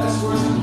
Let's worship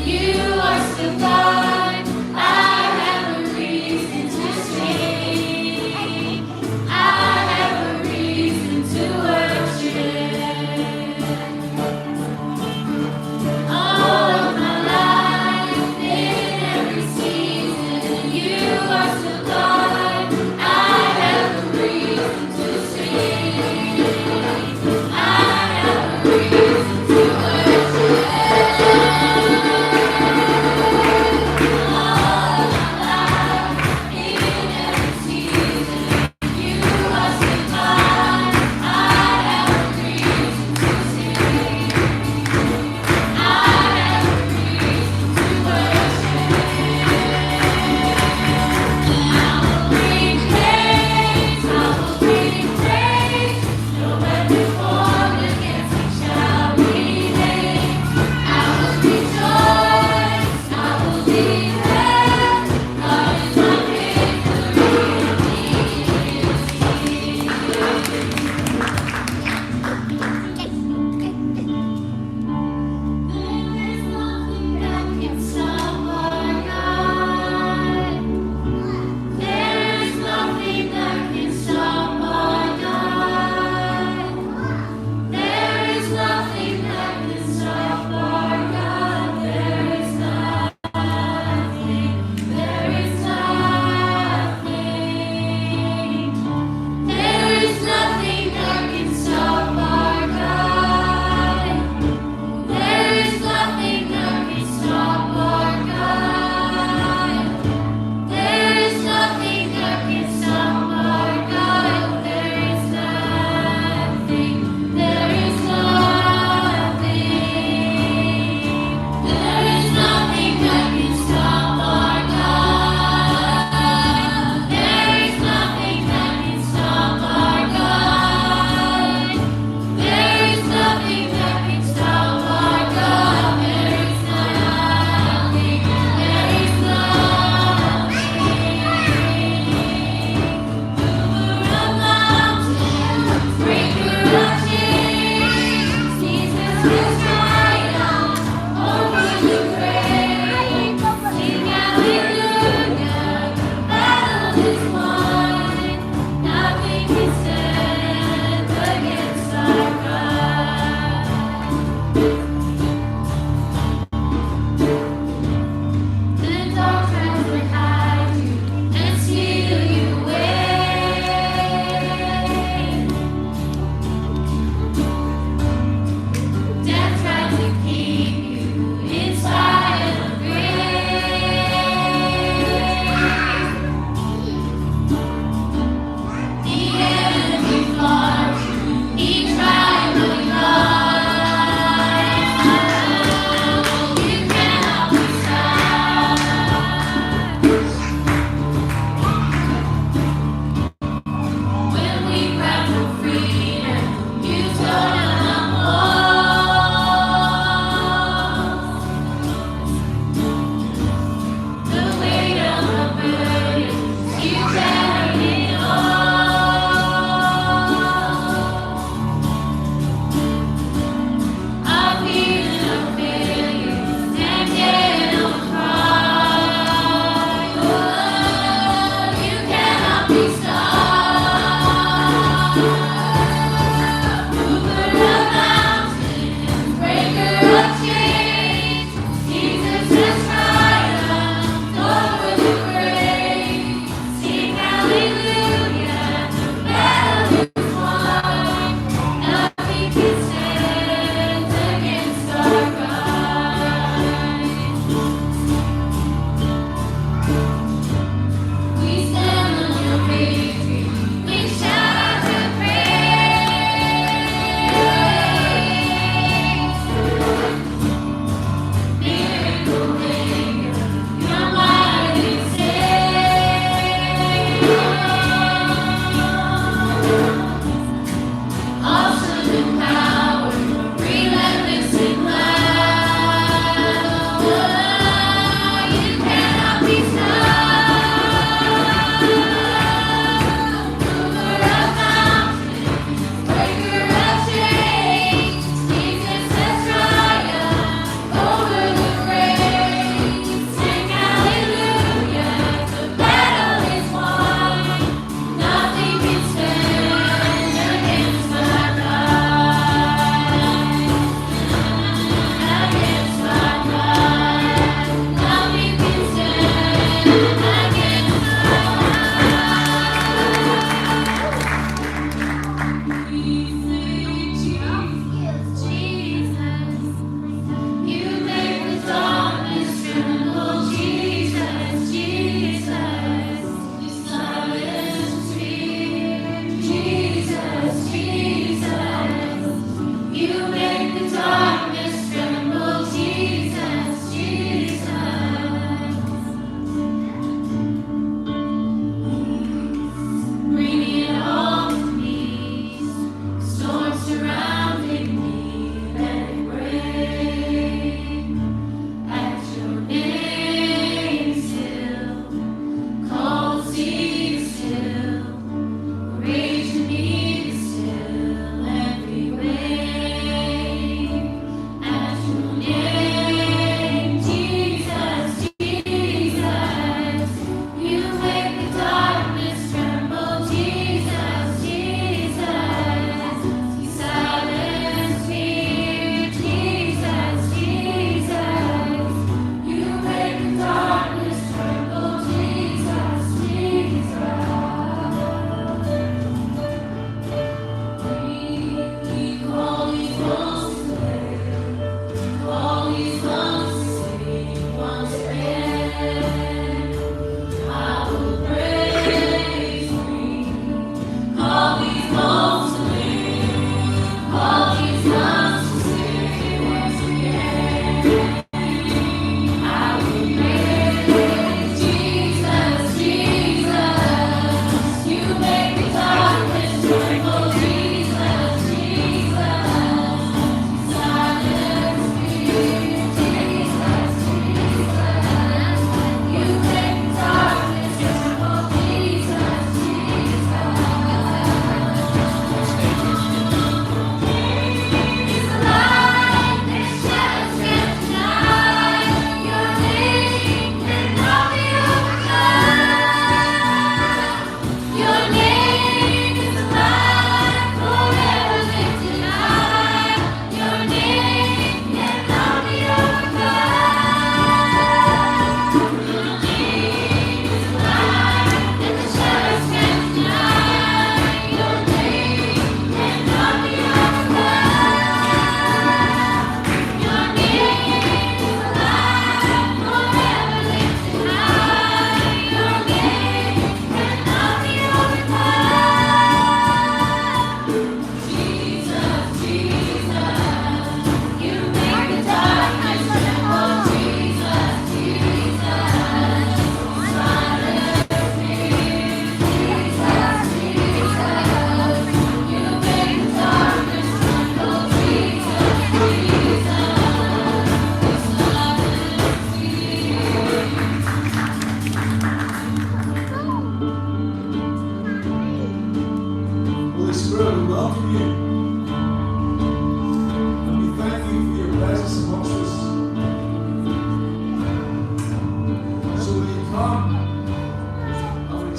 You are still God. I have a reason to sing.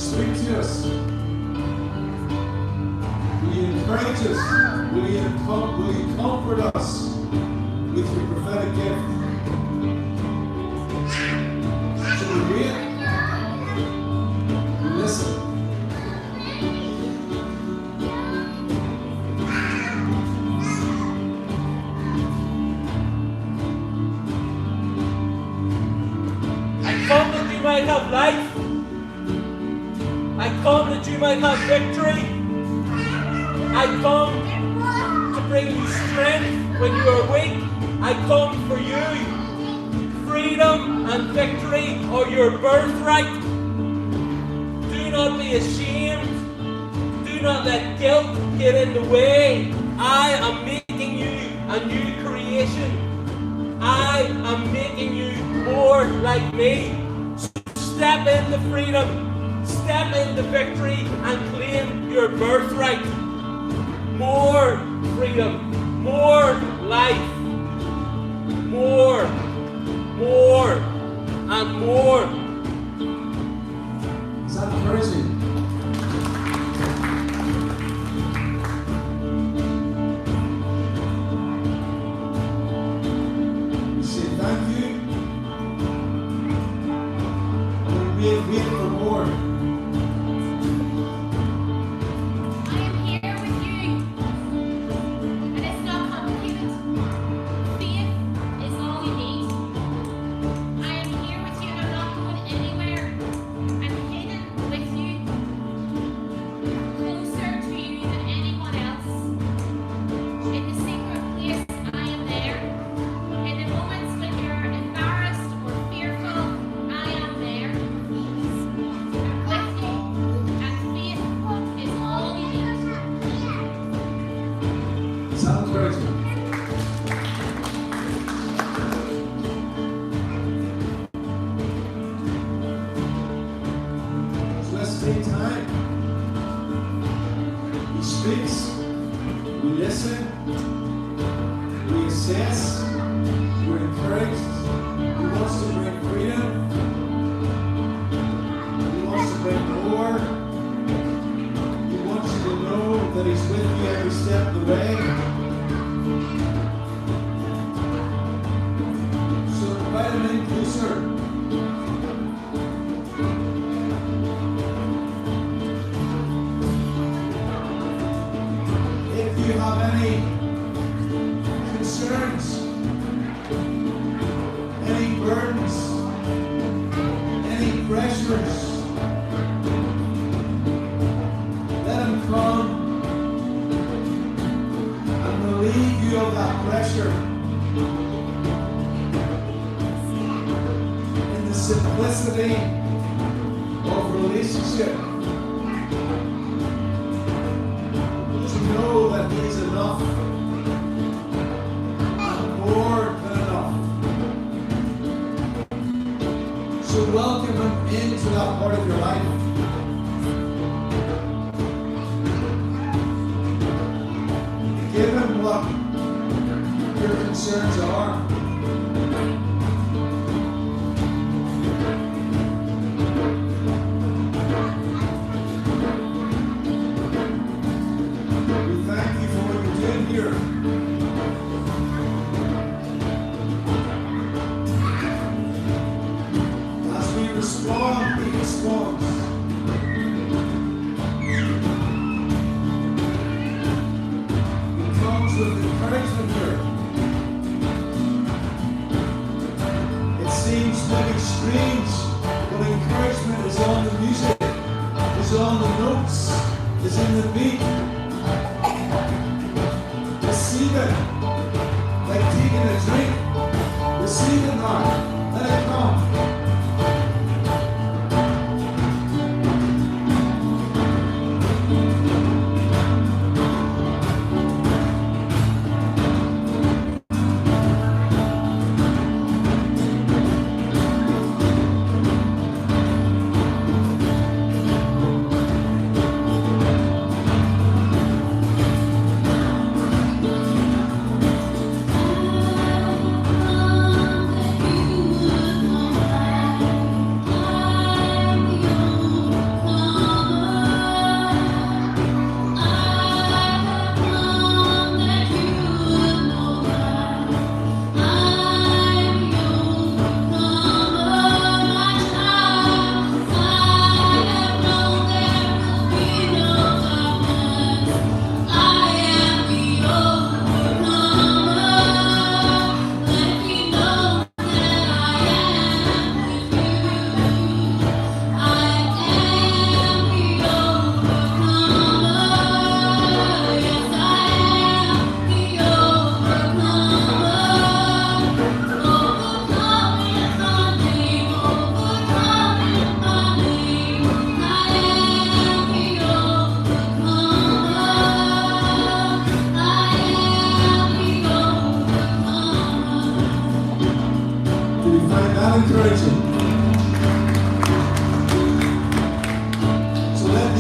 speak to us? Will you encourage us? Will you comfort us with your prophetic gift? So we wait. We listen. I come that you might have life. I come that you might have victory. I come to bring you strength when you are weak. I come for you. Freedom and victory are your birthright. Do not be ashamed. Do not let guilt get in the way. I am making you a new creation. I am making you more like me. Step into freedom. Step into victory and claim your birthright. More freedom, more life, more, and more. Is that encouraging? We say thank you. We wait for more.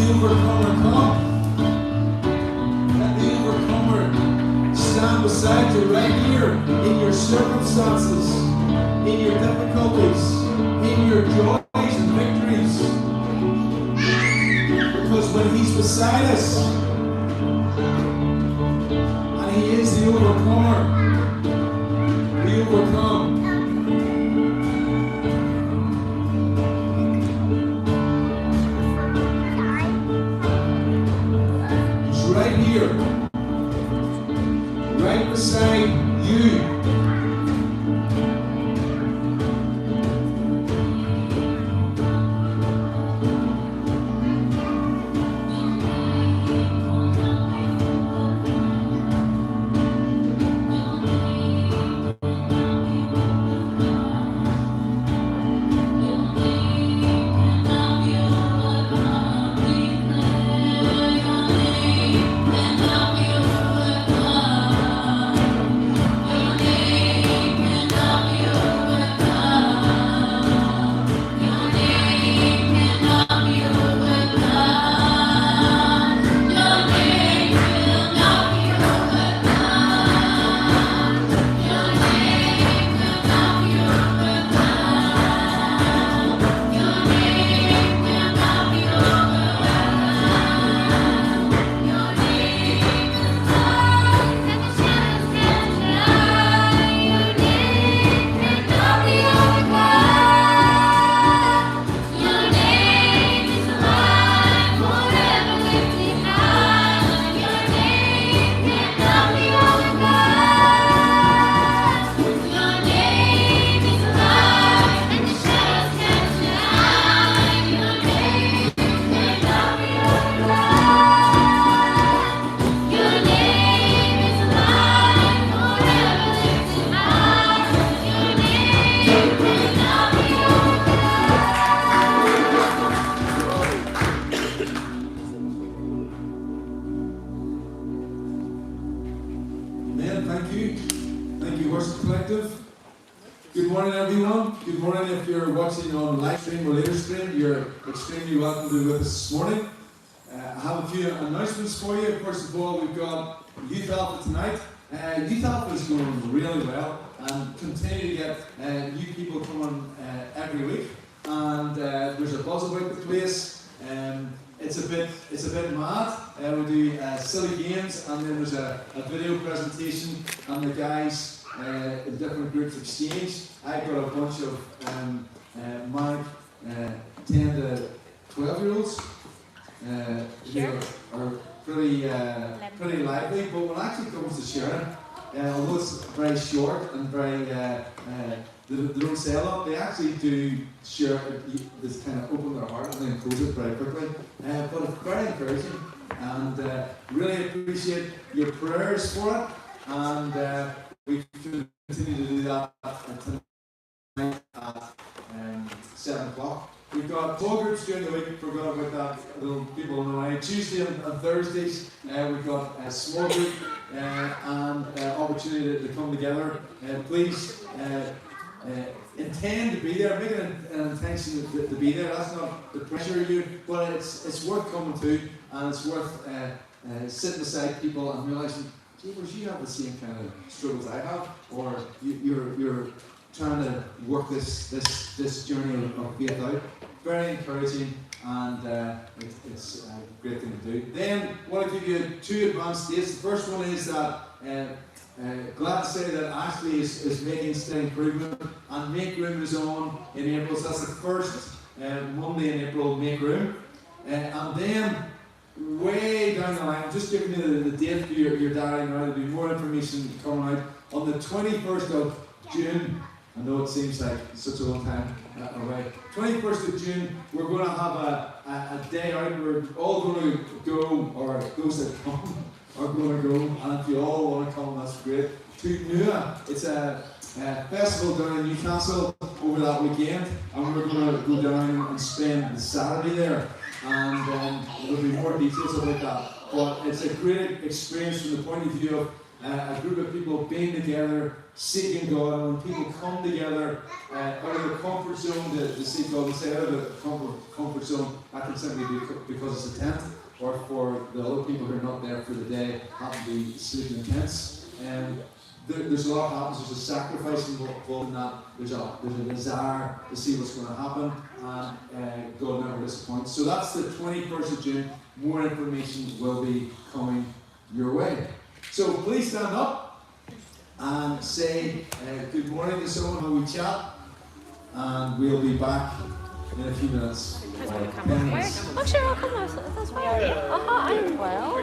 the overcomer come. Let the overcomer stand beside you right here in your circumstances, in your difficulties, in your joys and victories. Because when He's beside us, and He is the overcomer, we overcome. He's right here, right beside you. Good morning, everyone. Good morning if you're watching on live stream or later stream. You're extremely welcome to be with us this morning. I have a few announcements for you. First of all, we've got Youth Alpha tonight. Youth Alpha is going really well and continue to get new people coming every week. And there's a buzz about the place. It's a bit mad. We do silly games, and then there's a video presentation, and the guys in different groups exchange. I've got a bunch of married 10 to 12-year-olds who are pretty lively, but when it actually comes to sharing, although it's very short and very they don't say a lot, they actually do share this kind of open their heart and then close it very quickly. But it's very encouraging, and really appreciate your prayers for it, and we continue to do that tonight at 7 o'clock. We've got small groups during the week, forgot about that, little people know. Tuesday and Thursdays, we've got a small group and opportunity to come together. Please intend to be there, make an intention to be there. That's not to pressure you, but it's worth coming to, and it's worth sitting beside people and realising, Jeepers, you have the same kind of struggles I have, or you're trying to work this journey of faith out. Very encouraging, and it's a great thing to do. Then I want to give you two advanced dates. The first one is that glad to say that Ashley is making steady improvement, and Make Room is on in April. So that's the first Monday in April, Make Room. And then way down the line, just giving you the date for your diary now, there'll be more information coming out on the 21st of June. I know it seems like such a long time away. 21st of June, we're going to have a day out. We're all going to go, or those that come are going to go, and if you all want to come, that's great. To Nua, it's a festival down in Newcastle over that weekend, and we're going to go down and spend the Saturday there. And there'll be more details about that. But it's a great experience from the point of view of a group of people being together, seeking God. And when people come together out of the comfort zone to seek God, and say out of the comfort zone, that can simply be because it's a tent, or for the other people who are not there for the day, happen to be sleeping in tents. There's a lot happens. There's a sacrifice involved in that. There's a desire to see what's going to happen, and God never disappoints. So that's the 21st of June. More information will be coming your way. So please stand up and say good morning to someone who we chat, and we'll be back in a few minutes. Oh, sure, I'll come. That's fine. I'm well.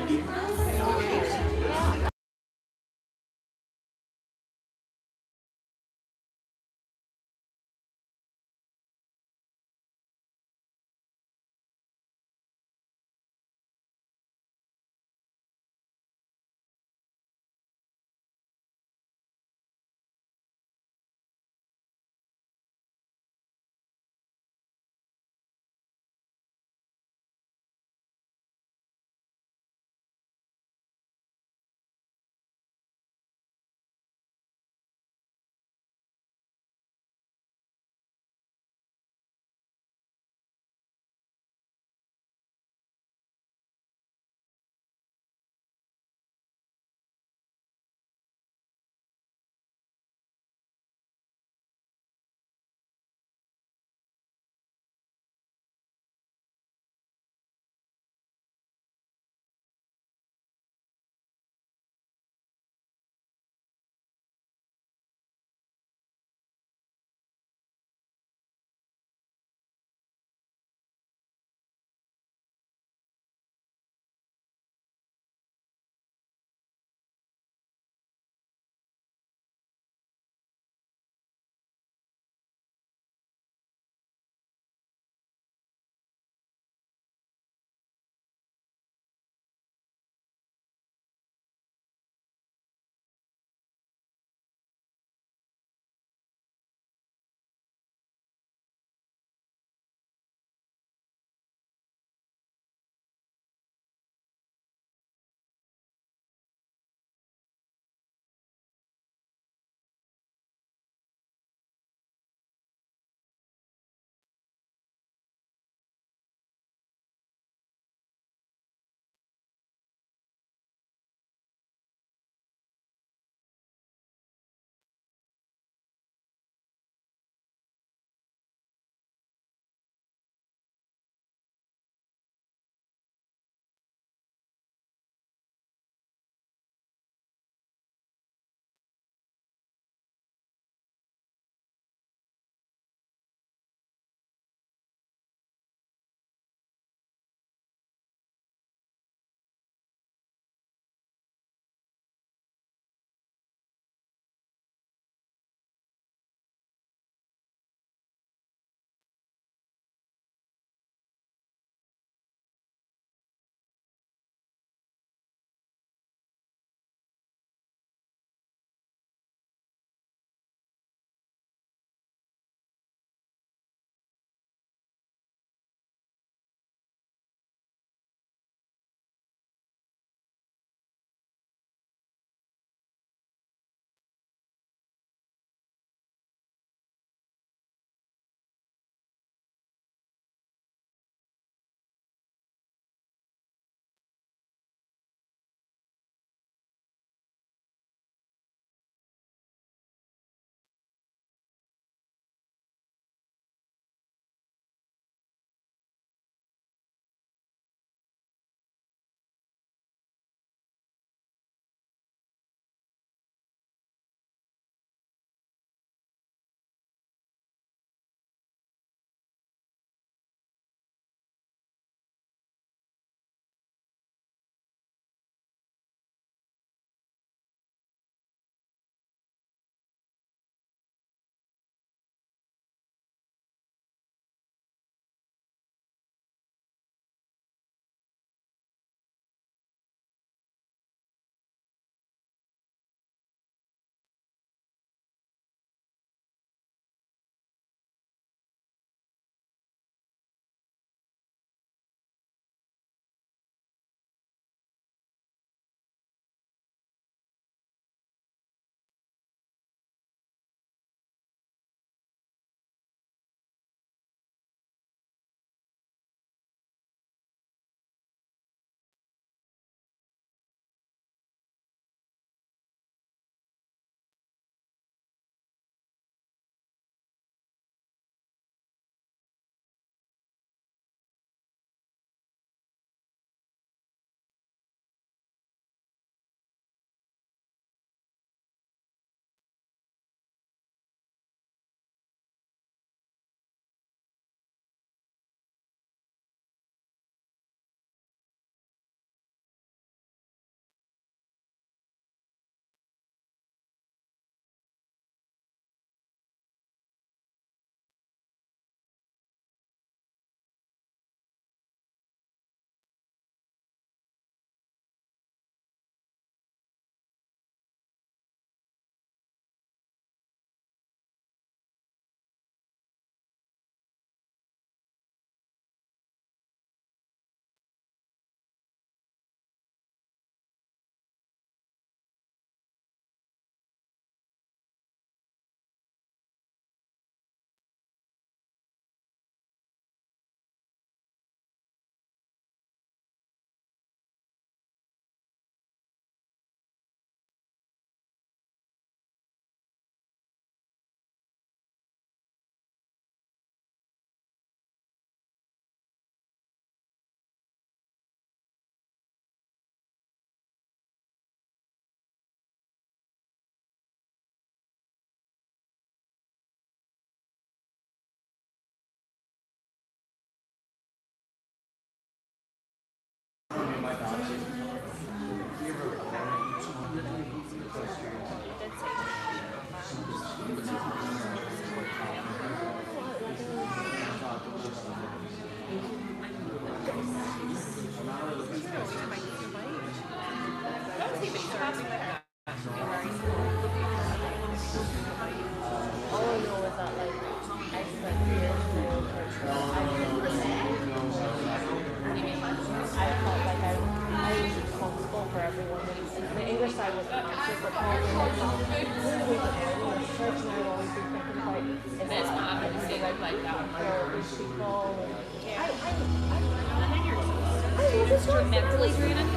Mentally draining. It's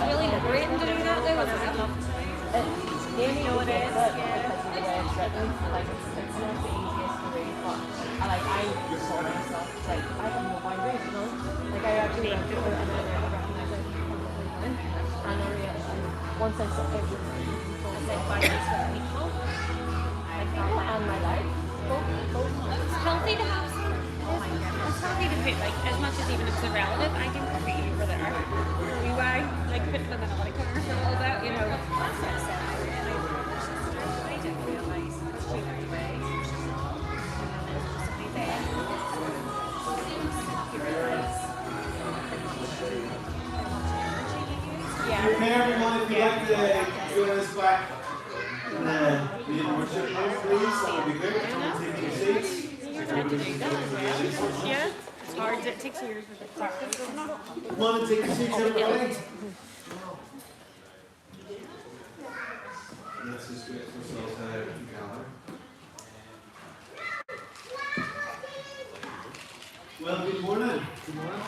really liberating to do that though, isn't it? You know what it is, yeah. Once I saw it, and my life. It's healthy to have some. It's healthy to put, like, as much as even if it's irrelevant, I can put you over there. Why? Like, put them in the body corner for a little bit, you know. That's what I said. I didn't realise it was two very ways. Yeah. Okay, everyone, if you'd like to join us back in the worship room, please, that would be good. Come and take your seats. Yeah, it's hard. It takes years with the practice, doesn't it? Come on and take your seats, everybody. Let's just wait for ourselves to gather. Well, good morning. Good morning.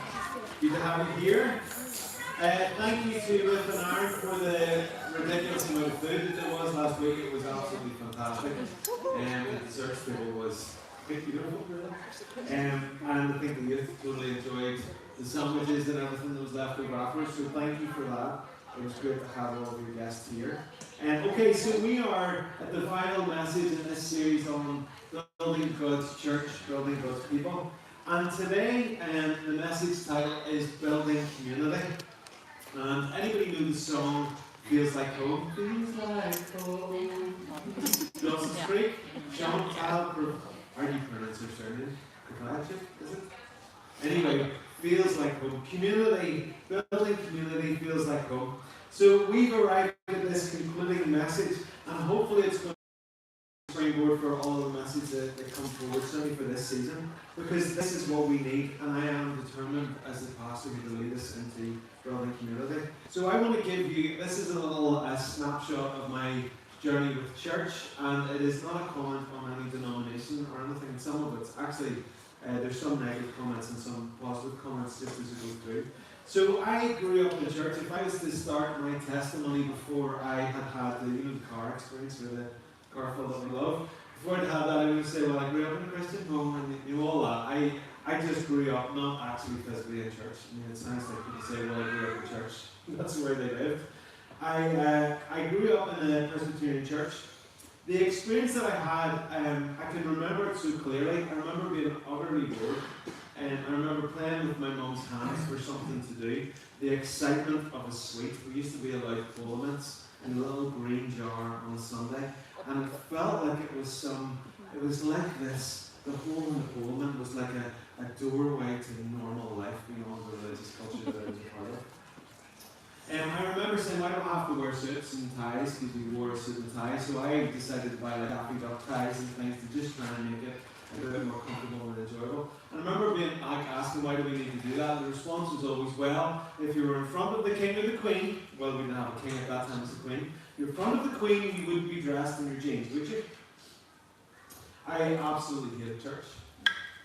Good to have you here. Thank you to Ruth and Aaron for the ridiculous amount of food that there was last week. It was absolutely fantastic. And the dessert table was beautiful, really. And I think the youth totally enjoyed the sandwiches and everything that was left over afterwards. So thank you for that. It was great to have all of your guests here. Okay, so we are at the final message in this series on building God's church, building God's people. And today, the message title is Building Community. And anybody know the song Feels Like Home? Feels like home. Dawson's Creek, Chantal, how do you pronounce her surname? Is it? Anyway, feels like home. Community, building community feels like home. So we've arrived at this concluding message, and hopefully it's going to springboard for all of the messages that come forward, certainly for this season, because this is what we need, and I am determined as the pastor to lead us into building community. So I want to give you, this is a little snapshot of my journey with church, and it is not a comment on any denomination or anything. Some of it's actually, there's some negative comments and some positive comments just as we go through. So I grew up in church. If I was to start my testimony before I had the car experience or the car full that we love, before I'd had that, I would say, well, I grew up in a Christian home and all that. I just grew up not actually physically in church. I mean, it sounds like people say, well, I grew up in church. That's where they lived. I grew up in a Presbyterian church. The experience that I had, I can remember it so clearly. I remember being utterly bored. And I remember playing with my mum's hands for something to do. The excitement of a sweet. We used to be allowed Cola-Mints in a little green jar on a Sunday. And it felt like it was like this. The hole in the Cola-Mint was like a doorway to normal life beyond the religious culture that I was a part of. I remember saying, well, I don't have to wear suits and ties because we wore a suit and tie. So I decided to buy like Daffy Duck ties and things to just try and make it a bit more comfortable and enjoyable. And I remember being asking, why do we need to do that? And the response was always, well, if you were in front of the king or the queen, well, we didn't have a king at that time as a queen, you're in front of the queen, you wouldn't be dressed in your jeans, would you? I absolutely hated church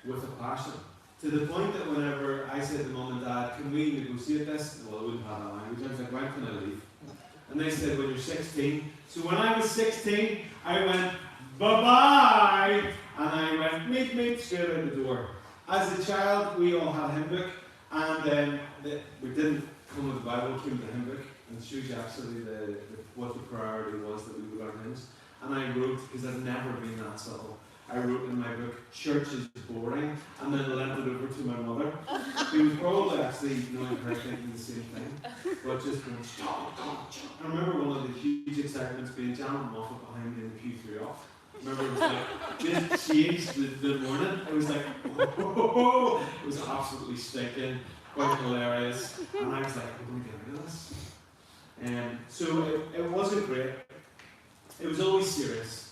with a passion. To the point that whenever I said to Mum and Dad, can we negotiate this? Well, I wouldn't have that language. I was like, why can I leave? And they said, when you're 16. So when I was 16, I went, bye-bye! And I went, meet, straight out the door. As a child, we all had a hymn book, and we didn't come with the Bible, we came with the hymn book, and it shows you actually what the priority was that we would learn hymns. And I wrote, because I've never been that subtle, I wrote in my book, church is boring, and then lent it over to my mother, who was probably actually knowing her thinking the same thing, but just going, stop. I remember one of the huge excitements being Janet Moffat behind me in the pew threw off. Remember, it was like, just changed the morning. It was like, whoa, it was absolutely stinking, quite hilarious. And I was like, I'm going to get rid of this. So it wasn't great. It was always serious.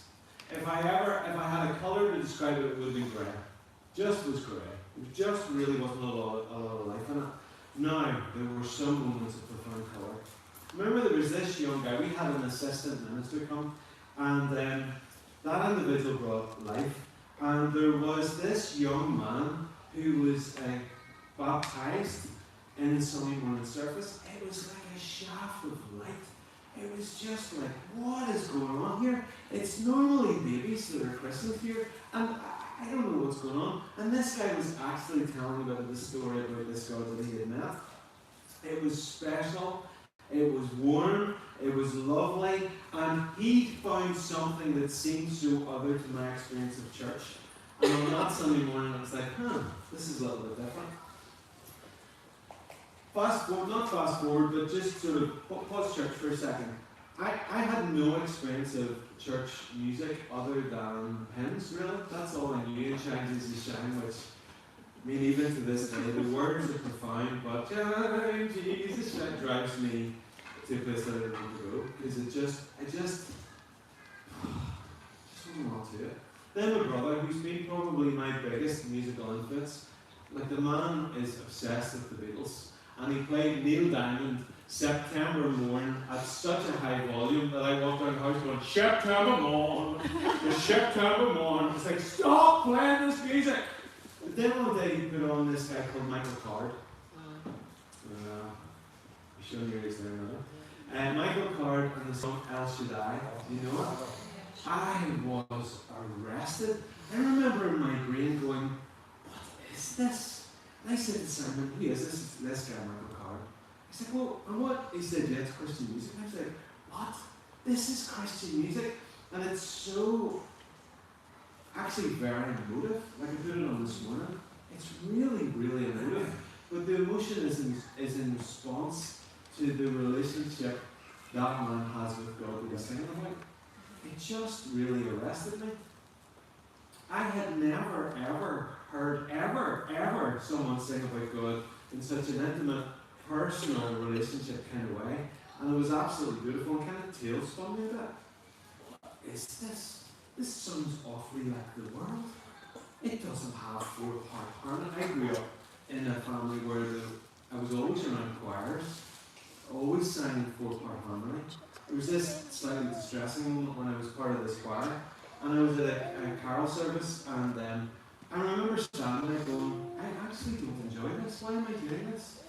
If I had a colour to describe it, it would have been grey. Just was grey. It just really wasn't a lot of life in it. Now, there were some moments of profound colour. Remember, there was this young guy. We had an assistant minister come, and that individual brought life. And there was this young man who was baptised in the Sunday morning service. It was like a shaft of light. It was just like, what is going on here? It's normally babies that are christened here, and I don't know what's going on. And this guy was actually telling about the story about this God that he had met. It was special, it was warm, it was lovely, and he found something that seemed so other to my experience of church. And on that Sunday morning, I was like, this is a little bit different. Not fast forward, but just sort of pause church for a second. I had no experience of church music other than hymns, really. That's all I knew. Shine, Jesus, shine, which, I mean, even to this day, the words are profound, but shine, Jesus, shine drives me to a place that I don't want to go. Because I just wasn't on to it. Then my brother, who's been probably my biggest musical influence, like the man is obsessed with the Beatles. And he played Neil Diamond, September Morn, at such a high volume that I walked around the house going, September Morn, the September Morn. It's like, stop playing this music. But then one day he put on this guy called Michael Card. I'm showing you his name now. Michael Card and the song El Shaddai. Do you know it? I was arrested. I remember in my brain going, what is this? And I said to Simon, who is this? This guy, Michael Card. He said, well, and what? He said, yeah, it's Christian music. And I was like, what? This is Christian music? And it's so, actually very emotive. Like I put it on this morning. It's really, really emotive. But the emotion is in response to the relationship that man has with God that he's singing about. It just really arrested me. I had never, ever heard someone sing about God in such an intimate, personal relationship kind of way. And it was absolutely beautiful and kind of tail-spun me a bit. What is this? This sounds awfully like the world. It doesn't have four-part harmony. I grew up in a family where I was always around choirs, always sang four-part harmony. There was this slightly distressing moment when I was part of this choir, and I was at a carol service, and I remember standing there going, I actually don't enjoy this. Why am I doing this?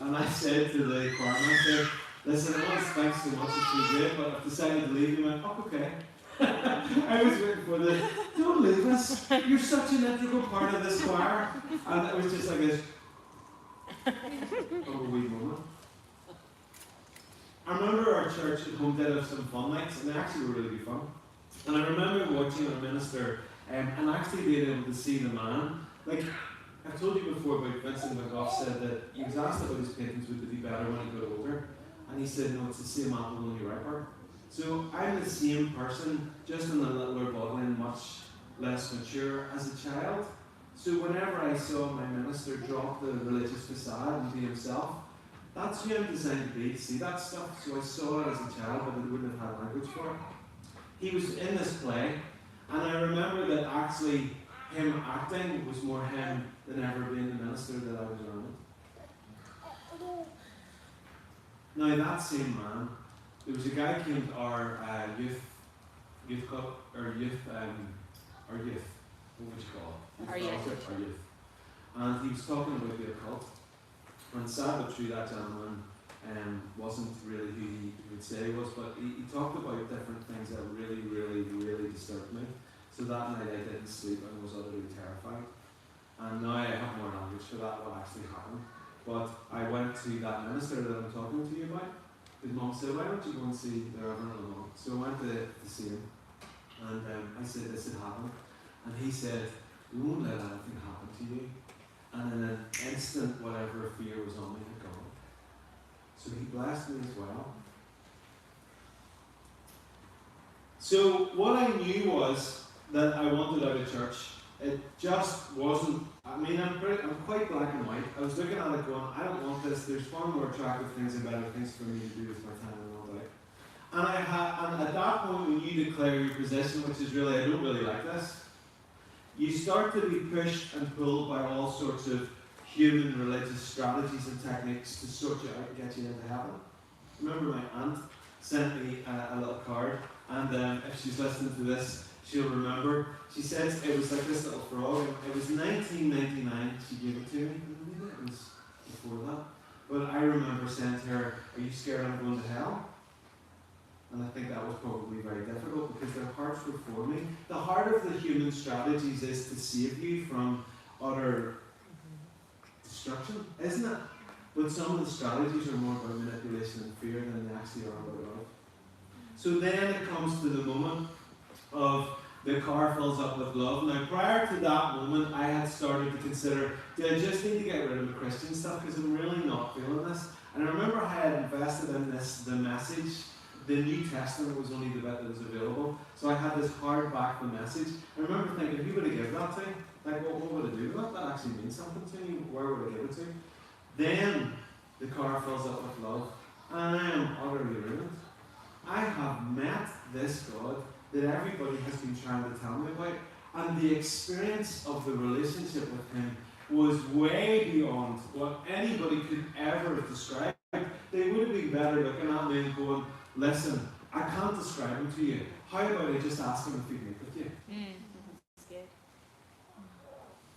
And I said to the choirman, I said, listen, I want to thank so much, it's been great, but I've decided to leave. He went, oh, okay. I was waiting for the, don't leave us. You're such an integral part of this choir. And it was just like this, oh, wee moment. I remember our church at home did have some fun nights, and they actually were really fun. And I remember watching our minister and actually being able to see the man. Like, I've told you before about Vincent McGough said that he was asked about his paintings would be better when he got older. And he said, no, it's the same apple, only riper. So I'm the same person, just in a littler body and much less mature as a child. So whenever I saw my minister drop the religious facade and be himself, that's who I'm designed to be, to see that stuff. So I saw it as a child, but I wouldn't have had language for it. He was in this play, and I remember that actually him acting was more him than ever being the minister that I was around. Now that same man, there was a guy who came to our youth club, or youth, what would you call it? Our youth. Our youth. And he was talking about the occult. And sad but true, that gentleman wasn't really who he would say he was, but he talked about different things that really, really, really disturbed me. So that night I didn't sleep and was utterly terrified. And now I have more language for that, what actually happened. But I went to that minister that I'm talking to you about. His mom said, why don't you go and see the Reverend Lamont? So I went to see him, and I said, this had happened. And he said, we won't let anything happen to you. And in an instant, whatever fear was on me had gone. So he blessed me as well. So what I knew was that I wanted out of church. It just wasn't, I mean, I'm quite black and white. I was looking at it going, I don't want this. There's far more attractive things and better things for me to do with my time I want out. And at that point, when you declare your position, which is really, I don't really like this, you start to be pushed and pulled by all sorts of human religious strategies and techniques to sort you out and get you into heaven. Remember, my aunt sent me a little card, and if she's listening to this, she'll remember. She says it was like this little frog. It was 1999 she gave it to me. Maybe it was before that. But I remember saying to her, "Are you scared I'm going to hell?" And I think that was probably very difficult because their hearts were for me. The heart of the human strategies is to save you from utter destruction, isn't it? But some of the strategies are more about manipulation and fear than they actually are about love. So then it comes to the moment of the car fills up with love. Now, prior to that moment, I had started to consider, do I just need to get rid of the Christian stuff because I'm really not feeling this? And I remember I had invested in the message. The New Testament was only the bit that was available. So I had this hardback the message. I remember thinking, who would I give that to? Like, what would I do with that? That actually means something to me. Where would I give it to? Then the car fills up with love. And I am utterly ruined. I have met this God that everybody has been trying to tell me about. And the experience of the relationship with Him was way beyond what anybody could ever have described. They would have been better looking at me and going, listen, I can't describe Him to you. How about I just ask Him if He'd meet with you? That's good.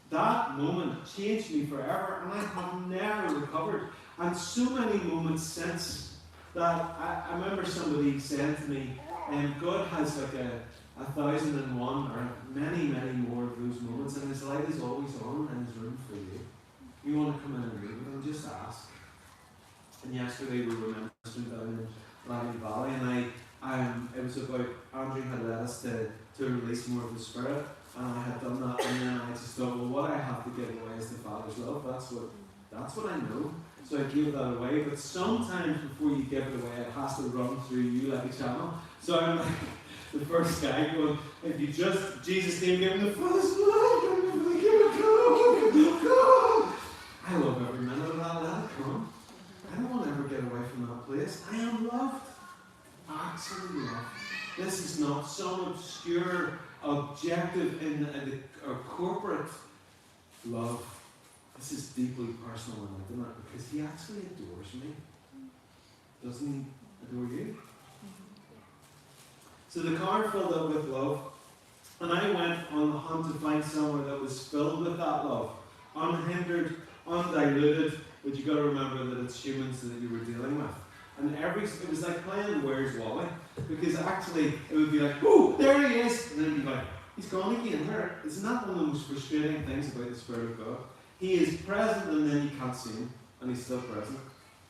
That moment changed me forever, and I have never recovered. And so many moments since that I remember somebody saying to me, God has like a 1,001 or many, many more of those moments, and His light is always on in His room for you. You want to come in and meet with Him, just ask. And yesterday we were ministering down in Langley Valley, and it was about Andrew had led us to release more of the Spirit, and I had done that, and then I just thought, well, what I have to give away is the Father's love. That's what I know. So I gave that away. But sometimes before you give it away, it has to run through you like a channel. So I'm like the first guy going, if you just, Jesus came giving the Father's love, go. I love every minute of that. Let it come. I don't want to ever get away from that place. I am loved. Absolutely loved. This is not some obscure objective in a corporate love. This is deeply personal and intimate because He actually adores me. Doesn't He adore you? So the car filled up with love, and I went on the hunt to find somewhere that was filled with that love, unhindered, undiluted. But you got to remember that it's humans that you were dealing with. And it was like playing Where's Wally? Because actually it would be like, oh, there He is! And then you'd be like, He's gone again. Isn't that one of the most frustrating things about the Spirit of God? He is present and then you can't see Him, and He's still present.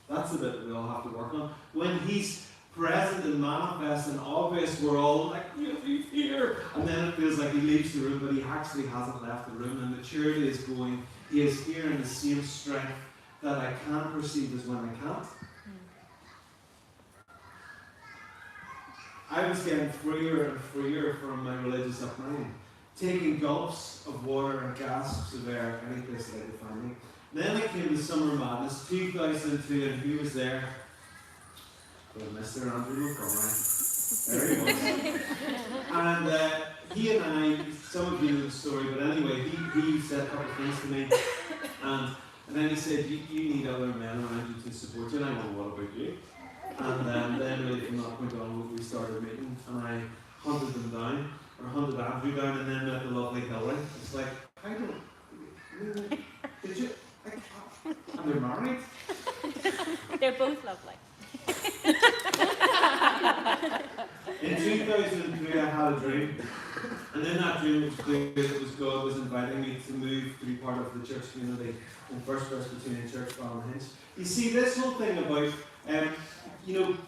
That's the bit that we all have to work on. When He's present and manifest and obvious, we're all like, He's here! And then it feels like He leaves the room, but He actually hasn't left the room, and maturity is going, He is here in the same strength that I can perceive as when I can't. I was getting freer and freer from my religious upbringing, taking gulps of water and gasps of air any place that I could find me. Then I came to Summer Madness 2002, and who was there? But Mr. Andrew Montgomery. There he was. And he and I, some of you know the story, but anyway, he said a couple of things to me, and then he said, you need other men around you to support you, and I went, what about you? And then really from that point on, we started meeting, and I hunted them down, or hunted Andrew down, and then met the lovely Hillary. It's like, I don't, did you, and they're married? They're both lovely. In 2003, I had a dream, and in that dream it was clear that it was God was inviting me to move to be part of the church community in First Presbyterian Church Belfast. You see, this whole thing about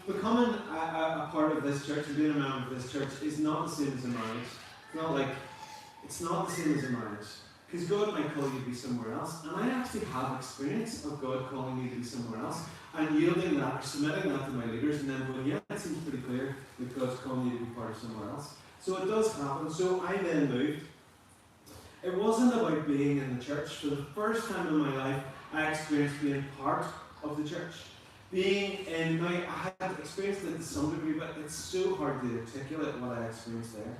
becoming a part of this church and being a member of this church is not the same as a marriage. It's not the same as a marriage. Because God might call you to be somewhere else, and I actually have experience of God calling me to be somewhere else, and yielding that, or submitting that to my leaders, and then going, yeah, it seems pretty clear that God's calling you to be part of somewhere else. So it does happen. So I then moved. It wasn't about being in the church. For the first time in my life, I experienced being part of the church. I had experienced it to some degree, but it's so hard to articulate what I experienced there.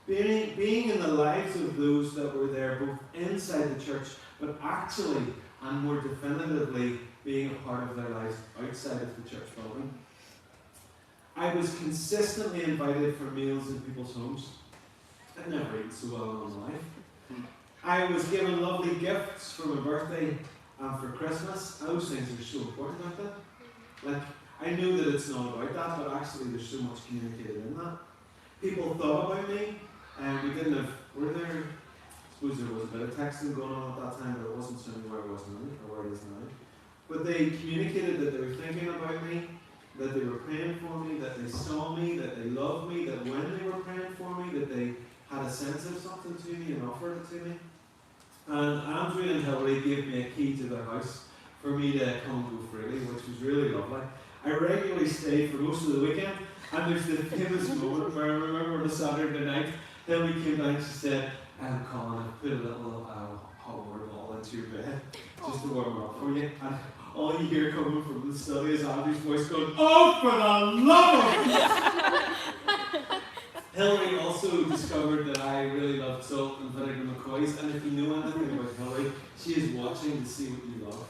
Being in the lives of those that were there, both inside the church, but actually, and more definitively, being a part of their lives outside of the church building. I was consistently invited for meals in people's homes. I'd never eaten so well in my life. I was given lovely gifts for my birthday and for Christmas. And those things are so important, aren't they? Like, I know that it's not about that, but actually there's so much communicated in that. People thought about me, and we didn't have, I suppose there was a bit of texting going on at that time, but it wasn't certainly where I was now, or where it is now. But they communicated that they were thinking about me, that they were praying for me, that they saw me, that they loved me, that when they were praying for me, that they had a sense of something to me and offered it to me. And Andrew and Hillary gave me a key to their house for me to come and go freely, which was really lovely. I regularly stayed for most of the weekend, and there's the famous moment where I remember on a Saturday night, Hillary came down and she said, Colin, I put a little hot water bottle into your bed just to warm her up for you. And all you hear coming from the study is Andrew's voice going, "Oh, for the love of..." Hillary also discovered that I really loved salt and vinegar McCoys, and if you know anything about Hillary, she is watching to see what you love.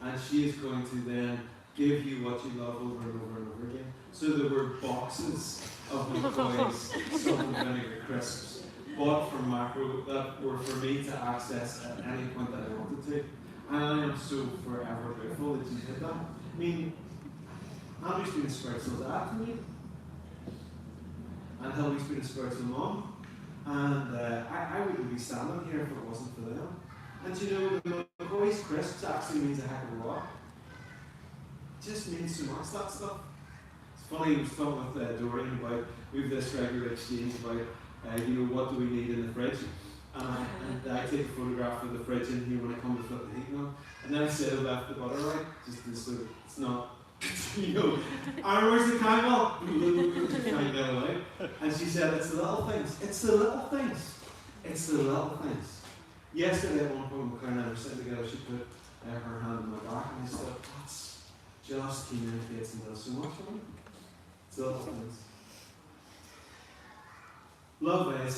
And she is going to then give you what you love over and over and over again. So there were boxes of McCoys salt and vinegar crisps bought from Macro that were for me to access at any point that I wanted to. And I am so forever grateful that you did that. I mean, Andrew's been a spiritual dad to me, and Hillary's been a spiritual mom, and I wouldn't be standing here if it wasn't for them. And you know, the McCoy's crisps actually means a heck of a lot. It just means so much, that stuff. It's funny, I was talking with Doreen about, we have this regular exchange about, what do we need in the fridge? And I take a photograph of the fridge in here when I come to flip the heating on. And then I said I left the butter right, just to sort of, it's not, where's the candle? Trying to get away. And she said, it's the little things. It's the little things. It's the little things. Yesterday at one point, Claire and I were sitting together, she put her hand on my back, and I said, that's just communicates and does so much for me. It's the little things. Love is,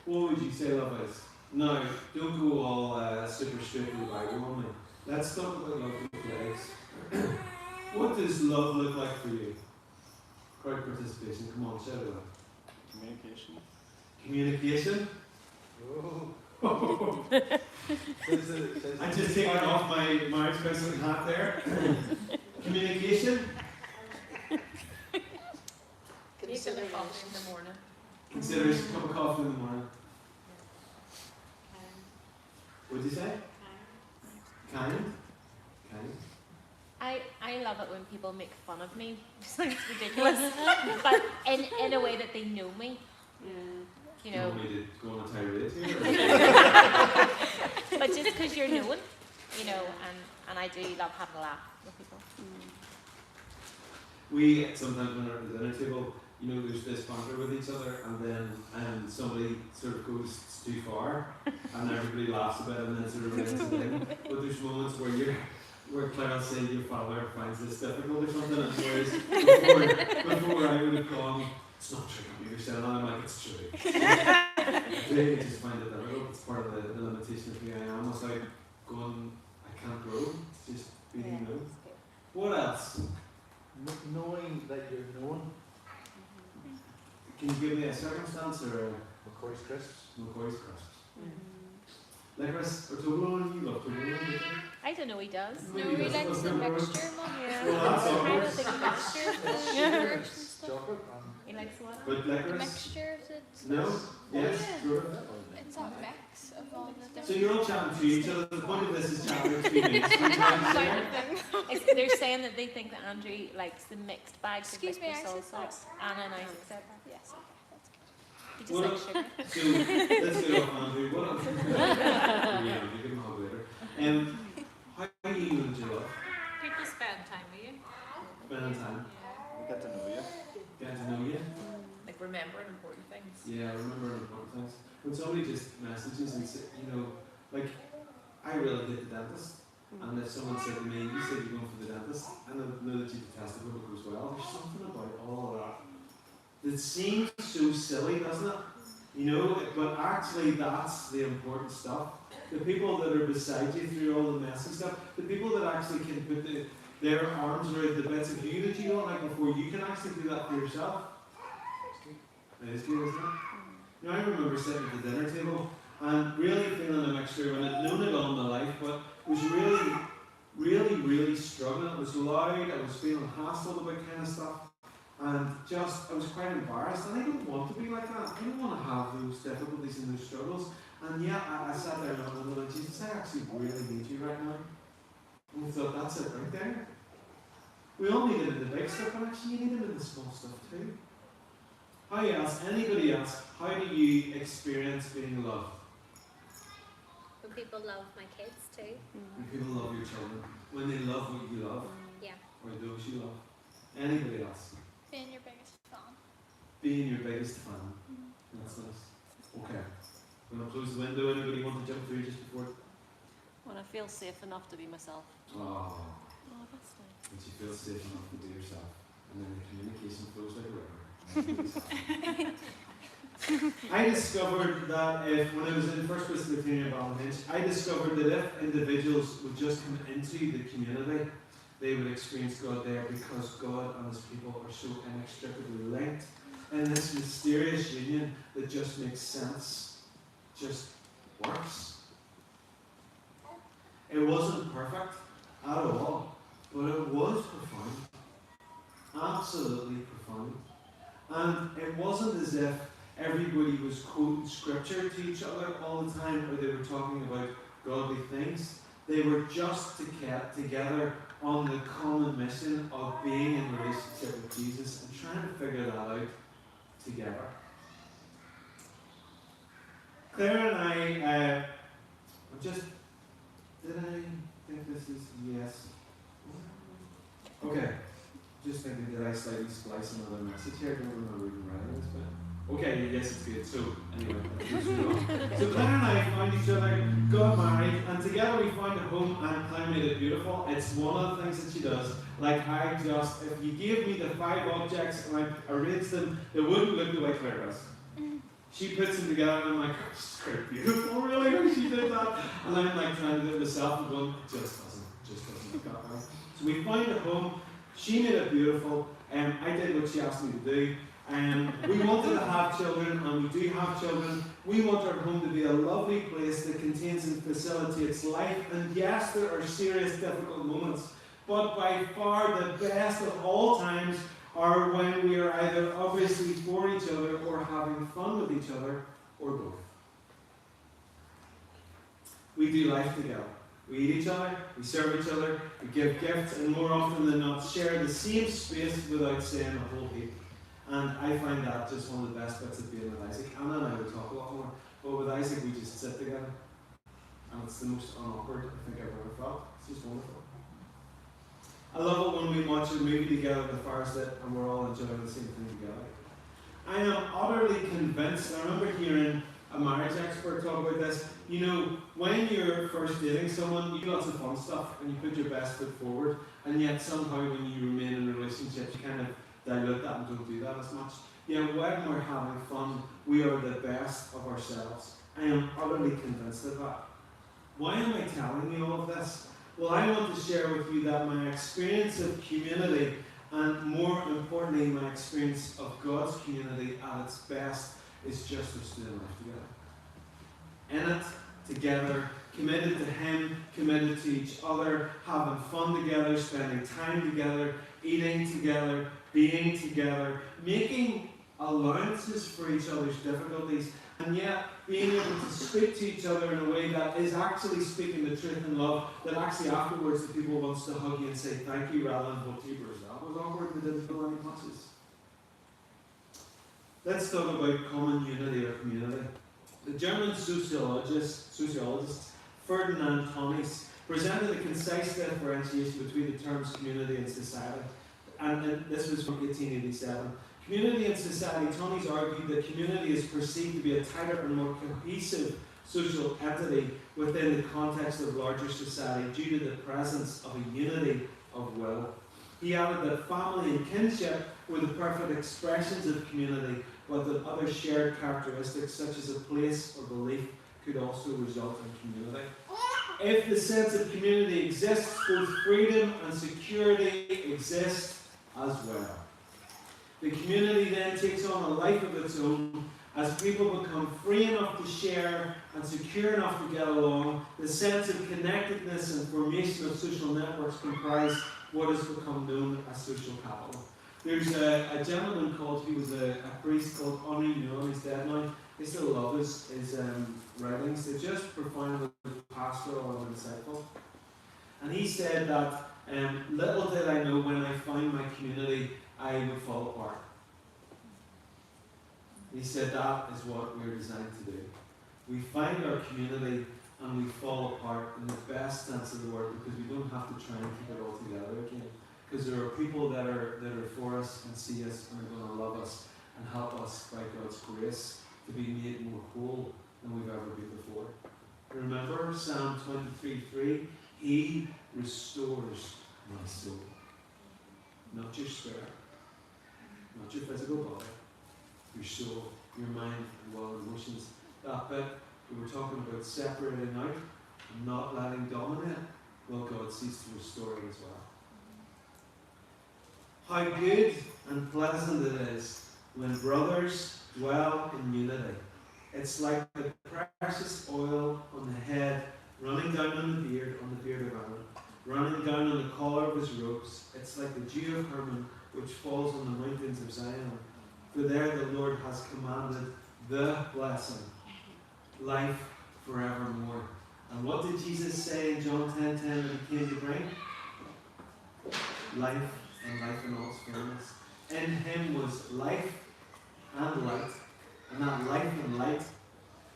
what would you say love is? No, don't go all super straight to the Bible on me. Let's talk about love with legs. What does love look like for you? Crowd participation, come on, shout it out. Communication. Communication? Oh. I'm just taking off my expensive hat there. Communication? Consider coffee in the morning. Consider a cup of coffee in the morning. What did you say? Kind? Kind? I love it when people make fun of me. It's ridiculous. But in a way that they know me. You know. Want me to go on a tirade here? But just because you're known, and I do love having a laugh with people. We sometimes when we're at the dinner table, there's this banter with each other, and then somebody sort of goes too far, and everybody laughs a bit, and then sort of reins it in. But there's moments where Claire will say your father finds this difficult or something, and whereas before I would have gone, it's not true, you're saying that, I'm like, it's true. They just find it difficult, it's part of the limitation of who I am. It's like going, I can't grow, it's just being known. What else? Knowing that you're known. Can you give me a circumstance or a McCoy's crisps. McCoy's crisps? Licorice or Toblerone? You love Toblerone, I don't know he does. No, No, he he doesn't likes love the Toblerone. mixture, Mum. Well, that's I awkward. don't think he mixture. Sugar and stuff. Chocolate. He likes what? But The licorice? mixture of it. No? Yes? Yeah. Sure. It's a mix of all the different. So you're all chatting to each other. The point of this is chatting between each They're saying that they think that Andrew likes the mixed bags of Excuse me, liquid I said salsa. Anna and I said that. Yes, okay, that's good. He just Well, likes sugar. So let's get off Andrew. What else? Yeah, you give him a hug later. How do you enjoy love? People spend time with you. Spending time. Get to know you. Getting to know you. Like remembering important things. Yeah, I remember important things. When somebody just messages and says, like, I really hate the dentist. And if someone said to me, you said you're going for the dentist, and I know that you detest it, hope it goes well, there's something about all of that that seems so silly, doesn't it? You know, but actually that's the important stuff. The people that are beside you through all the messy stuff, the people that actually can put their arms around the bits of you that you don't like before you can actually do that for yourself. That is good, isn't it? You know, I remember sitting at the dinner table and really feeling a mixture, and I'd known it all my life, but was really struggling. It was loud, I was feeling hassled about kind of stuff, and just, I was quite embarrassed, and I don't want to be like that. I don't want to have those difficulties and those struggles. And yet, I sat there and I went, Jesus, I actually really need you right now. And we thought, that's it right there. We all need it in the big stuff, but actually you need it in the small stuff too. Anybody else, how do you experience being loved? When people love my kids too. When people love your children, when they love what you love, Yeah. or those you love. Anybody else? Being your biggest fan. Being your biggest fan. That's nice. Okay. I'm going to close the window. Anybody want to jump through just before? When I feel safe enough to be myself. Oh, Oh, that's nice. when you feel safe enough to be yourself. And then the communication flows like a river. I discovered that when I was in First Presbyterian Ballinhinch, I discovered that if individuals would just come into the community, they would experience God there, because God and His people are so inextricably linked in this mysterious union that just makes sense, just works. It wasn't perfect at all, but it was profound. Absolutely profound. And it wasn't as if everybody was quoting scripture to each other all the time, or they were talking about godly things. They were just together on the common mission of being in relationship with Jesus and trying to figure that out together. Claire and I, did I think this is yes? Okay. Just thinking, did I slightly splice another message here? I don't remember even writing this, but okay, yes, it's good. So, anyway, so Claire and I found each other, got married, and together we found a home, and Claire made it beautiful. It's one of the things that she does. Like, if you gave me the 5 objects and I arranged them, they wouldn't look the way Claire does. She puts them together, and I'm like, oh, it's quite beautiful, really, when she did that. And I'm like trying to do it myself, and going, it just doesn't look that way. So we found a home. She made it beautiful, and I did what she asked me to do. We wanted to have children, and we do have children. We want our home to be a lovely place that contains and facilitates life. And yes, there are serious, difficult moments, but by far the best of all times are when we are either obviously for each other or having fun with each other, or both. We do life together. We eat each other, we serve each other, we give gifts, and more often than not share the same space without saying a whole heap. And I find that just one of the best bits of being with Isaac. Anna and I would talk a lot more, but with Isaac we just sit together. And it's the most unawkward I think I've ever felt. It's just wonderful. I love it when we watch a movie together with the fire lit and we're all enjoying the same thing together. I am utterly convinced, I remember hearing a marriage expert talk about this. You know, when you're first dating someone, you do lots of fun stuff and you put your best foot forward, and yet somehow when you remain in a relationship, you kind of dilute that and don't do that as much. Yeah, when we're having fun, we are the best of ourselves. I am utterly convinced of that. Why am I telling you all of this? Well, I want to share with you that my experience of community, and more importantly, my experience of God's community at its best, is just us doing life together. In it, together, committed to Him, committed to each other, having fun together, spending time together, eating together, being together, making allowances for each other's difficulties, and yet being able to speak to each other in a way that is actually speaking the truth in love, that actually afterwards the people wants to hug you and say thank you rather than hold you, because that was awkward and didn't feel any punches. Let's talk about common unity or community. The German sociologist Ferdinand Tönnies presented a concise differentiation between the terms community and society. And this was from 1887. Community and society, Tönnies argued that community is perceived to be a tighter and more cohesive social entity within the context of larger society due to the presence of a unity of will. He added that family and kinship were the perfect expressions of community, but that other shared characteristics such as a place or belief could also result in community. If the sense of community exists, both freedom and security exist as well. The community then takes on a life of its own as people become free enough to share and secure enough to get along. The sense of connectedness and formation of social networks comprise what has become known as social capital. There's a gentleman he was a priest called Henri Nouwen, he's dead now. I still love his writings. They're just profoundly pastoral and insightful. And he said that little did I know when I found my community, I would fall apart. He said that is what we're designed to do. We find our community and we fall apart in the best sense of the word, because we don't have to try and keep it all together again. Because there are people that are for us and see us and are going to love us and help us by God's grace to be made more whole than we've ever been before. Remember Psalm 23:3? He restores my soul. Not your spirit, not your physical body, your soul, your mind, and will, and emotions. That bit we were talking about separating out and not letting dominate, well, God seeks to restore it as well. How good and pleasant it is when brothers dwell in unity. It's like the precious oil on the head, running down on the beard of Aaron, running down on the collar of his robes. It's like the dew of Hermon, which falls on the mountains of Zion. For there the Lord has commanded the blessing, life forevermore. And what did Jesus say in John 10:10 that he came to bring? Life, and life in all its fullness. In him was life and light, and that life and light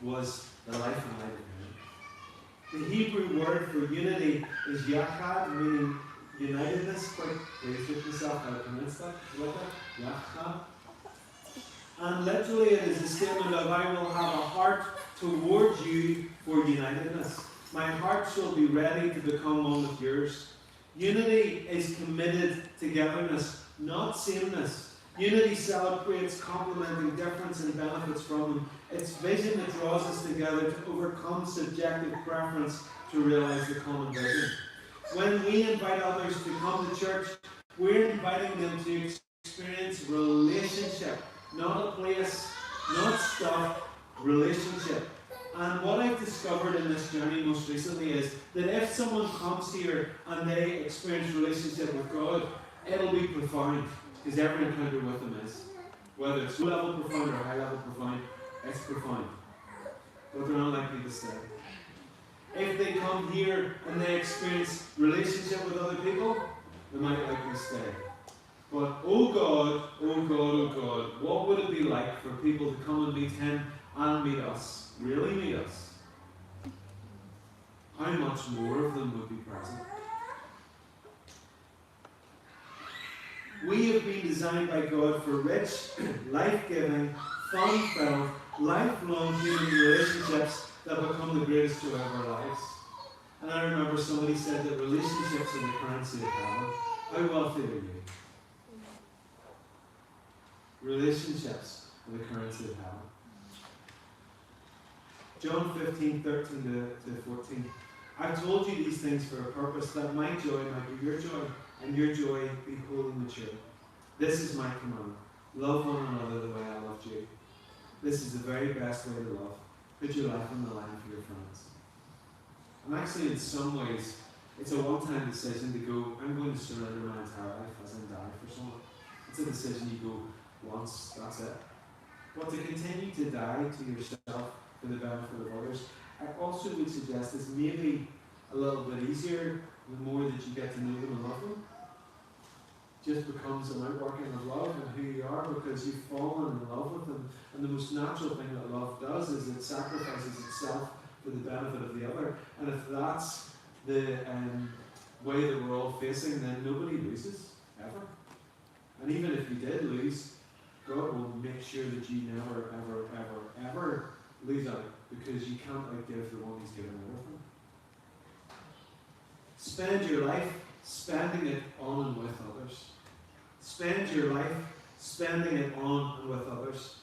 was the life and light of him. The Hebrew word for unity is yachad, meaning unitedness. Quite pleased with myself how to pronounce that. You like that? Yachad. And literally it is a statement of I will have a heart towards you for unitedness. My heart shall be ready to become one with yours. Unity is committed togetherness, not sameness. Unity celebrates complementing difference and benefits from them. It's vision that draws us together to overcome subjective preference to realize the common vision. When we invite others to come to church, we're inviting them to experience relationship, not a place, not stuff, relationship. And what I've discovered in this journey most recently is that if someone comes here and they experience relationship with God, it'll be profound, because every encounter with Him is. Whether it's low-level profound or high-level profound, it's profound. But they're unlikely to stay. If they come here and they experience relationship with other people, they might likely stay. But oh God, oh God, oh God, what would it be like for people to come and meet Him and meet us? Really meet us? How much more of them would be present? We have been designed by God for rich, life-giving, fun-filled, lifelong human relationships that become the greatest joy of our lives. And I remember somebody said that relationships are the currency of heaven. How wealthy are you? Relationships are the currency of heaven. John 15:13 to 14. I've told you these things for a purpose, that my joy might be your joy, and your joy be whole and mature. This is my command. Love one another the way I loved you. This is the very best way to love. Put your life on the line for your friends. And actually, in some ways, it's a one-time decision to go, I'm going to surrender my entire life as I die for someone. It's a decision you go once, that's it. But to continue to die to yourself for the benefit of others, I also would suggest it's maybe a little bit easier the more that you get to know them and love them. Just becomes an outworking of love and who you are, because you've fallen in love with them. And the most natural thing that love does is it sacrifices itself for the benefit of the other. And if that's the way that we're all facing, then nobody loses, ever. And even if you did lose, God will make sure that you never, ever, ever, ever lose out because you can't outgive the one who's given everything. Spend your life spending it on and with others. Spend your life spending it on and with others.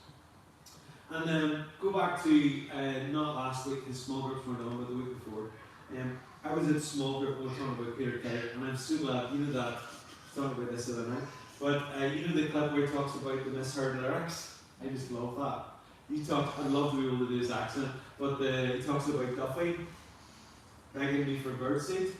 And then go back to not last week, the small groups weren't on, but the week before. I was at small group and we were talking about Peter Kay, and I'm so glad, you know that, I was talking about this the other night, but you know the clip where he talks about the misheard lyrics? I just love that. I'd love to be able to do his accent, but he talks about Duffy begging me for birdseed.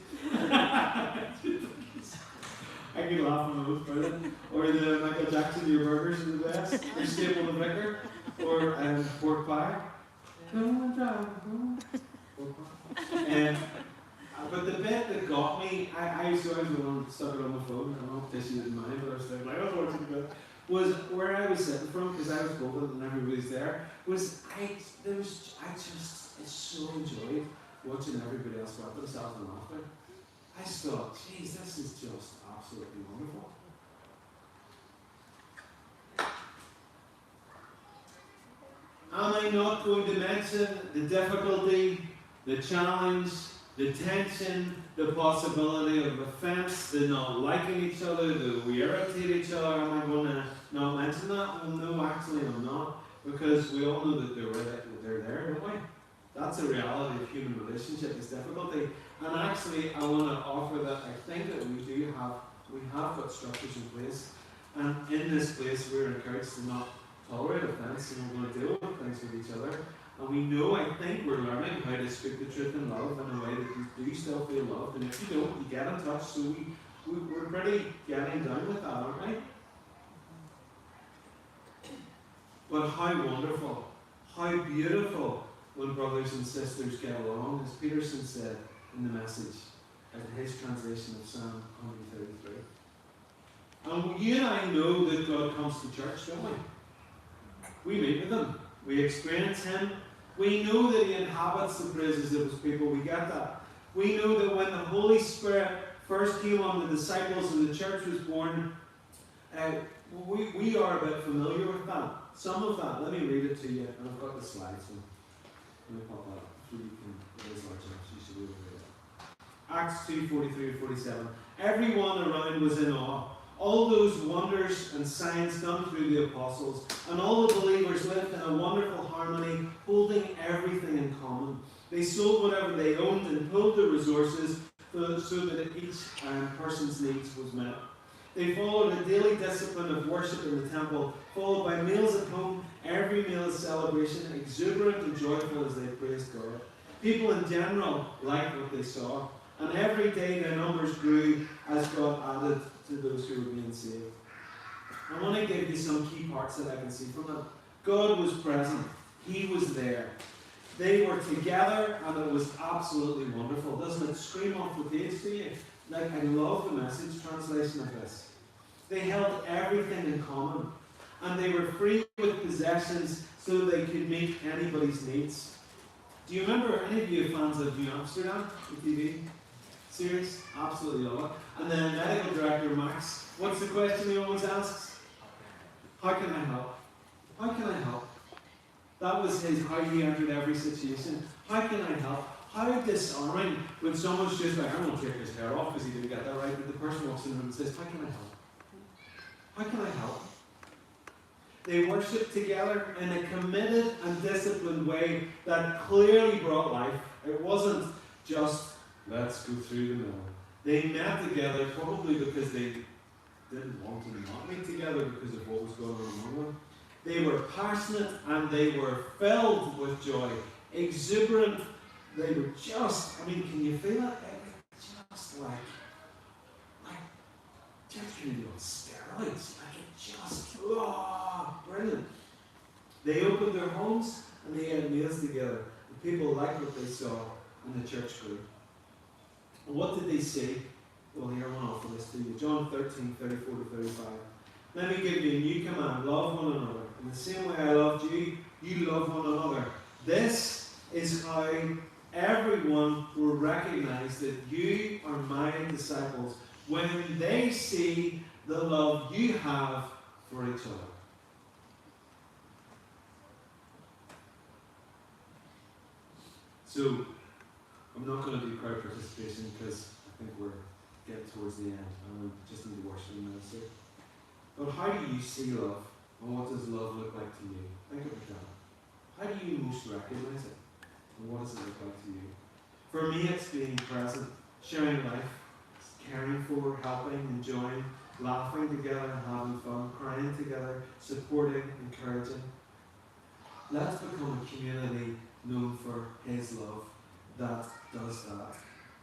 I could laugh on those, brilliant. Or the Michael Jackson, your burgers are the best, or Staple the Vicar, or pork pie. But the bit that got me, I was the one stuck it on my phone. I don't know if this is mine, but I was like, I don't know what to do. Was where I was sitting from, because I was golden and everybody's there. I just so enjoyed watching everybody else wrap themselves in laughter. I just thought, geez, this is just absolutely wonderful. Am I not going to mention the difficulty, the challenge, the tension, the possibility of offence, the not liking each other, the we irritate each other? Am I going to not mention that? Well, no, actually I'm not, because we all know that they're there, don't we? That's a reality of human relationship, is difficulty. And actually, I want to offer that I think that we have got structures in place, and in this place we're encouraged to not tolerate offence, and we're going to deal with things with each other. And we know, I think we're learning how to speak the truth in love in a way that you do still feel loved. And if you don't, you get in touch. So we're pretty getting down with that, aren't we? But how wonderful, how beautiful when brothers and sisters get along, as Peterson said in the message, in his translation of Psalm 133. And you and I know that God comes to church, don't we? We meet with Him. We experience Him. We know that He inhabits the praises of His people. We get that. We know that when the Holy Spirit first came on the disciples and the church was born, we are a bit familiar with that. Some of that. Let me read it to you. And I've got the slides. So let me pop that up so you can. It is large enough, so you should be able to read it. Acts 2:43-47. Everyone around was in awe. All those wonders and signs done through the apostles, and all the believers lived in a wonderful harmony, holding everything in common. They sold whatever they owned and pooled their resources so that each person's needs was met. They followed a daily discipline of worship in the temple, followed by meals at home, every meal is celebration, exuberant and joyful as they praised God. People in general liked what they saw, and every day their numbers grew as God added to those who were being saved. I want to give you some key parts that I can see from that. God was present. He was there. They were together, and it was absolutely wonderful. Doesn't it scream off the page to you? Like, I love the Message translation of this. They held everything in common, and they were free with possessions so they could meet anybody's needs. Do you remember, any of you fans of New Amsterdam, the TV series? Absolutely love it. And then medical director Max, what's the question he always asks? How can I help? How can I help? That was how he entered every situation. How can I help? How disarming when someone's just like, I'm going to take his hair off because he didn't get that right, but the person walks in and says, how can I help? How can I help? They worshipped together in a committed and disciplined way that clearly brought life. It wasn't just, let's go through the mill. They met together probably because they didn't want to not meet together because of what was going on among them. They were passionate and they were filled with joy. Exuberant. They were just, I mean, can you feel it? Just like church community on steroids. Like it just, brilliant. They opened their homes and they had meals together. The people liked what they saw and the church grew. And what did they see? Well, here I want to offer this to you. John 13:34-35. Let me give you a new command. Love one another. In the same way I loved you, you love one another. This is how everyone will recognize that you are my disciples when they see the love you have for each other. So I'm not going to do crowd participation because I think we're getting towards the end and we just need to worship and minister. But how do you see love? And what does love look like to you? Think about that. How do you most recognize it? And what does it look like to you? For me, it's being present, sharing life, caring for, helping, enjoying, laughing together, having fun, crying together, supporting, encouraging. Let's become a community known for His love that does that.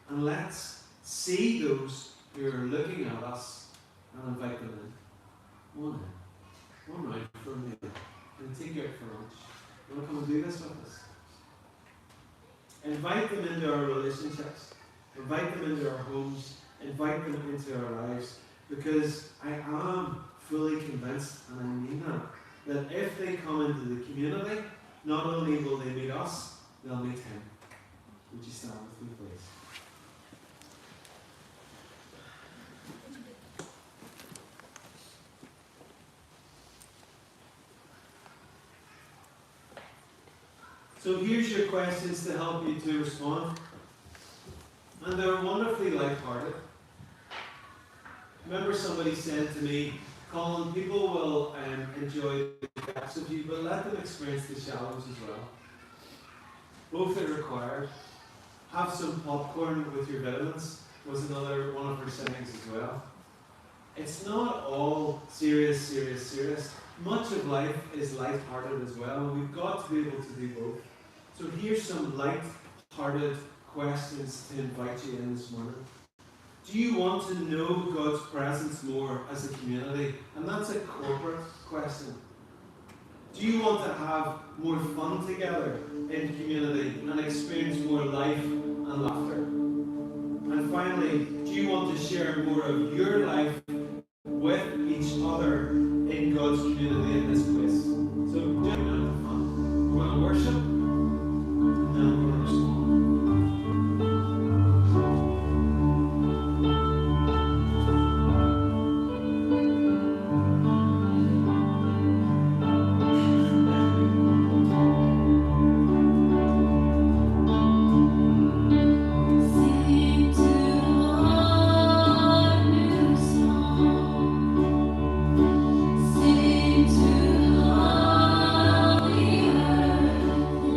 And let's see those who are looking at us and invite them in. One round for a meal. And take you out for lunch. You want to come and do this with us? Invite them into our relationships. Invite them into our homes. Invite them into our lives. Because I am fully convinced, and I mean that if they come into the community, not only will they meet us, they'll meet Him. Would you stand with me, please? So here's your questions to help you to respond. And they're wonderfully light-hearted. Remember somebody said to me, Colin, people will enjoy the depths of you, but let them experience the shallows as well. Both are required. Have some popcorn with your vitamins was another one of her sayings as well. It's not all serious. Much of life is light-hearted as well, and we've got to be able to do both. So here's some light-hearted questions to invite you in this morning. Do you want to know God's presence more as a community? And that's a corporate question. Do you want to have more fun together in community and experience more life and laughter? And finally, do you want to share more of your life with each other in God's community in this place? So, do have fun. We're going to worship and then we're going to respond. Sing to all the earth.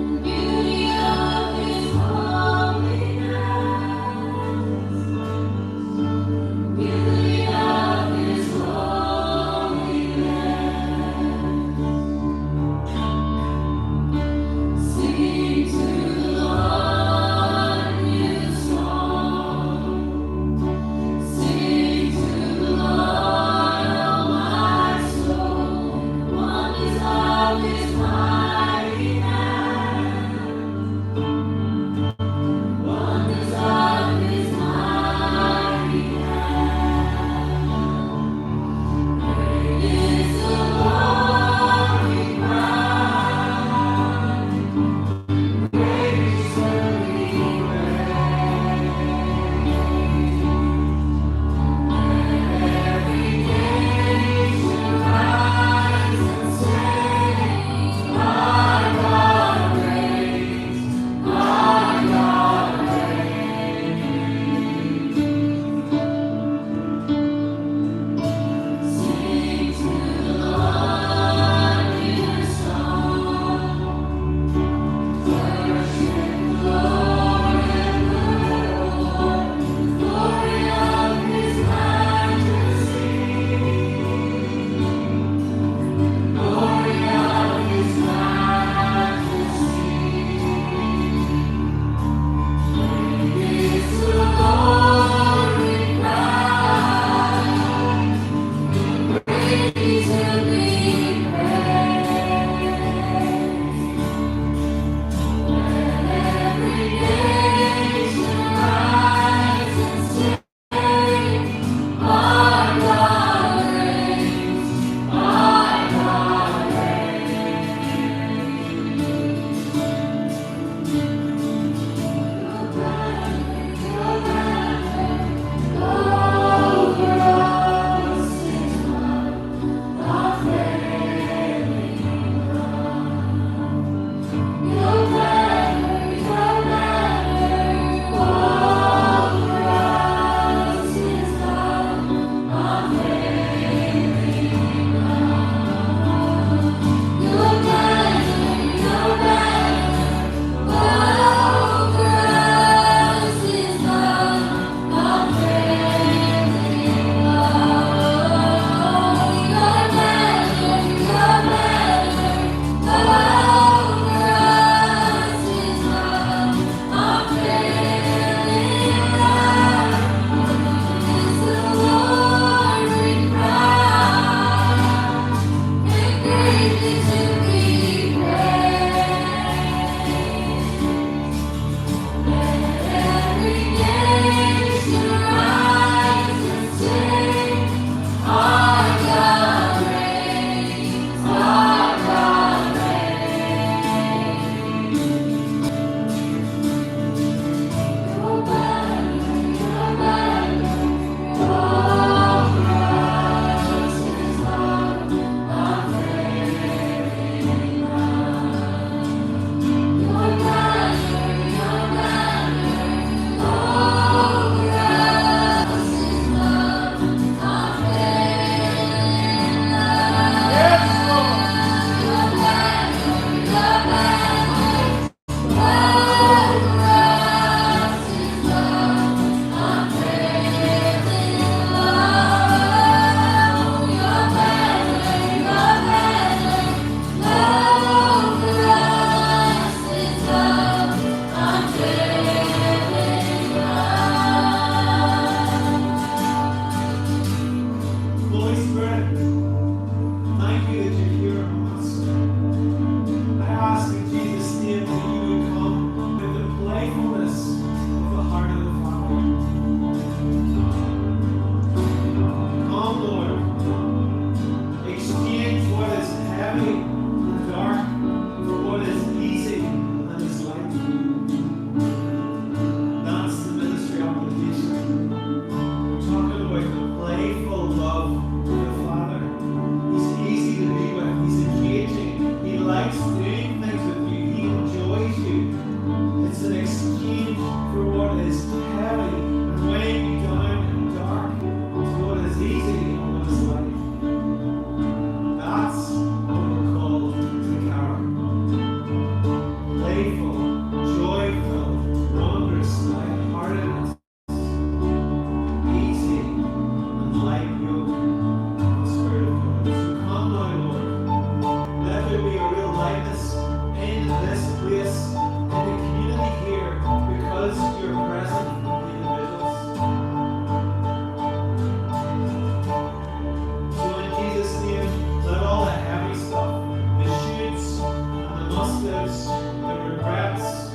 mustives, the regrets,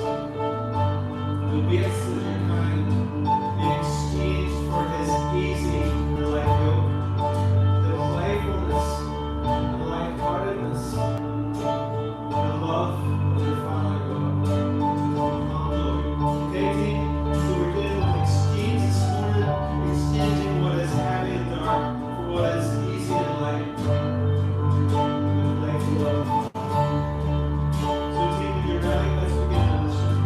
the weights that you're carrying in exchange for his easy and light yoke, the playfulness and lightheartedness, the love of your Father God. Okay, team? So we're doing an exchange this morning, exchanging what is heavy and dark for what is easy and light. With playful love. So team, if you're ready, let's begin the ministry.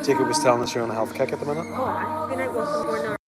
Jacob was telling us you're on a health kick at the minute. Oh, I've been out walking more now.